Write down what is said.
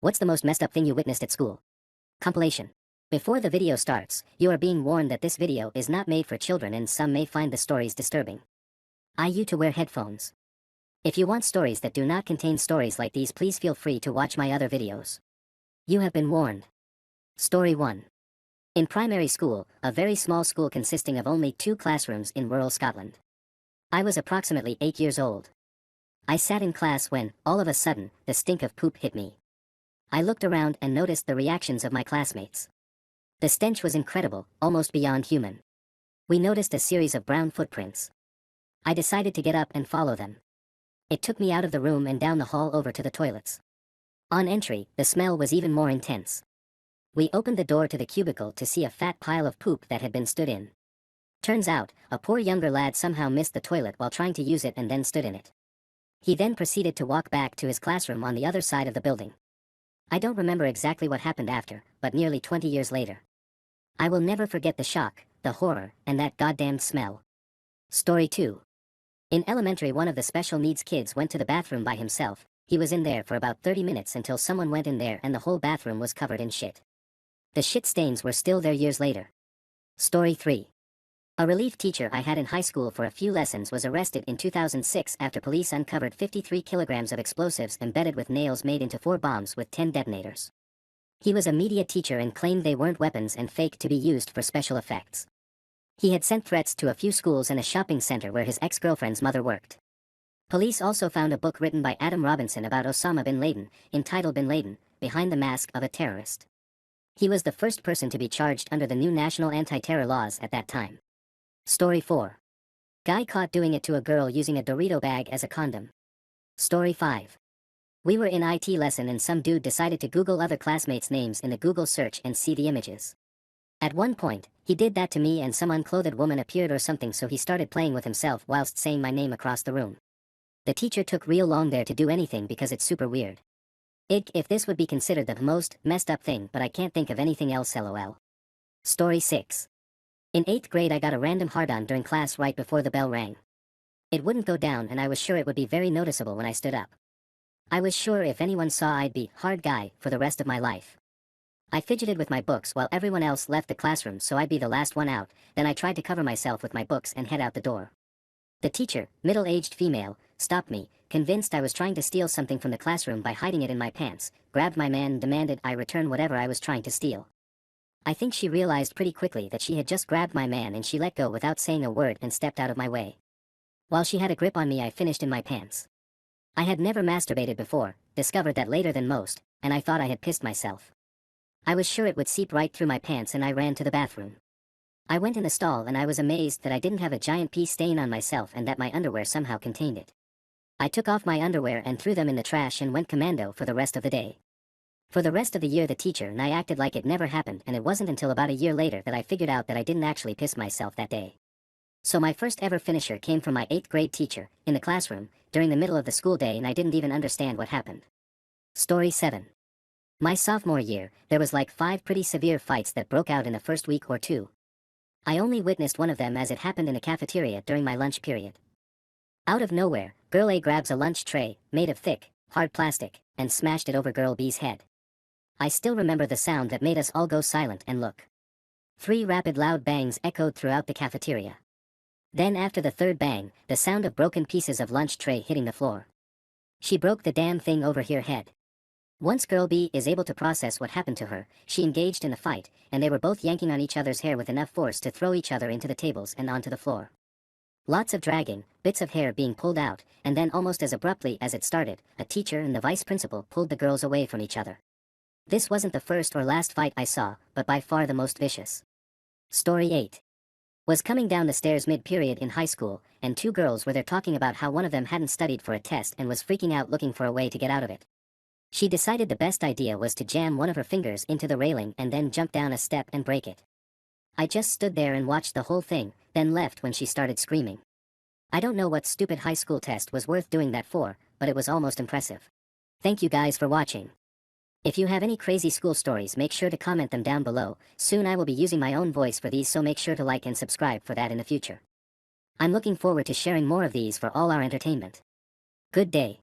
What's the most messed up thing you witnessed at school? Compilation. Before the video starts, you are being warned that this video is not made for children and some may find the stories disturbing. You to wear headphones. If you want stories that do not contain stories like these, please feel free to watch my other videos. You have been warned. Story 1. In primary school, a very small school consisting of only 2 classrooms in rural Scotland. I was approximately 8 years old. I sat in class when, all of a sudden, the stink of poop hit me. I looked around and noticed the reactions of my classmates. The stench was incredible, almost beyond human. We noticed a series of brown footprints. I decided to get up and follow them. It took me out of the room and down the hall over to the toilets. On entry, the smell was even more intense. We opened the door to the cubicle to see a fat pile of poop that had been stood in. Turns out, a poor younger lad somehow missed the toilet while trying to use it and then stood in it. He then proceeded to walk back to his classroom on the other side of the building. I don't remember exactly what happened after, but nearly 20 years later. I will never forget the shock, the horror, and that goddamn smell. Story 2. In elementary, one of the special needs kids went to the bathroom by himself. He was in there for about 30 minutes until someone went in there and the whole bathroom was covered in shit. The shit stains were still there years later. Story 3. A relief teacher I had in high school for a few lessons was arrested in 2006 after police uncovered 53 kilograms of explosives embedded with nails made into 4 bombs with 10 detonators. He was a media teacher and claimed they weren't weapons and fake to be used for special effects. He had sent threats to a few schools and a shopping center where his ex-girlfriend's mother worked. Police also found a book written by Adam Robinson about Osama bin Laden, entitled Bin Laden, Behind the Mask of a Terrorist. He was the first person to be charged under the new national anti-terror laws at that time. Story 4. Guy caught doing it to a girl using a Dorito bag as a condom. Story 5. We were in IT lesson and some dude decided to Google other classmates' names in the Google search and see the images. At one point, he did that to me and some unclothed woman appeared or something, so he started playing with himself whilst saying my name across the room. The teacher took real long there to do anything because it's super weird. If this would be considered the most messed up thing, but I can't think of anything else, lol. Story 6. In 8th grade I got a random hard-on during class right before the bell rang. It wouldn't go down and I was sure it would be very noticeable when I stood up. I was sure if anyone saw I'd be hard guy for the rest of my life. I fidgeted with my books while everyone else left the classroom so I'd be the last one out, then I tried to cover myself with my books and head out the door. The teacher, middle-aged female, stopped me, convinced I was trying to steal something from the classroom by hiding it in my pants, grabbed my man and demanded I return whatever I was trying to steal. I think she realized pretty quickly that she had just grabbed my man and she let go without saying a word and stepped out of my way. While she had a grip on me, I finished in my pants. I had never masturbated before, discovered that later than most, and I thought I had pissed myself. I was sure it would seep right through my pants and I ran to the bathroom. I went in the stall and I was amazed that I didn't have a giant pee stain on myself and that my underwear somehow contained it. I took off my underwear and threw them in the trash and went commando for the rest of the day. For the rest of the year the teacher and I acted like it never happened, and it wasn't until about a year later that I figured out that I didn't actually piss myself that day. So my first ever finisher came from my 8th grade teacher, in the classroom, during the middle of the school day, and I didn't even understand what happened. Story 7. My sophomore year, there was like 5 pretty severe fights that broke out in the first week or 2. I only witnessed one of them as it happened in a cafeteria during my lunch period. Out of nowhere, Girl A grabs a lunch tray, made of thick, hard plastic, and smashed it over Girl B's head. I still remember the sound that made us all go silent and look. 3 rapid loud bangs echoed throughout the cafeteria. Then after the 3rd bang, the sound of broken pieces of lunch tray hitting the floor. She broke the damn thing over her head. Once Girl B is able to process what happened to her, she engaged in a fight, and they were both yanking on each other's hair with enough force to throw each other into the tables and onto the floor. Lots of dragging, bits of hair being pulled out, and then almost as abruptly as it started, a teacher and the vice principal pulled the girls away from each other. This wasn't the first or last fight I saw, but by far the most vicious. Story 8. Was coming down the stairs mid-period in high school, and 2 girls were there talking about how one of them hadn't studied for a test and was freaking out looking for a way to get out of it. She decided the best idea was to jam one of her fingers into the railing and then jump down a step and break it. I just stood there and watched the whole thing, then left when she started screaming. I don't know what stupid high school test was worth doing that for, but it was almost impressive. Thank you guys for watching. If you have any crazy school stories, make sure to comment them down below. Soon I will be using my own voice for these, so make sure to like and subscribe for that in the future. I'm looking forward to sharing more of these for all our entertainment. Good day.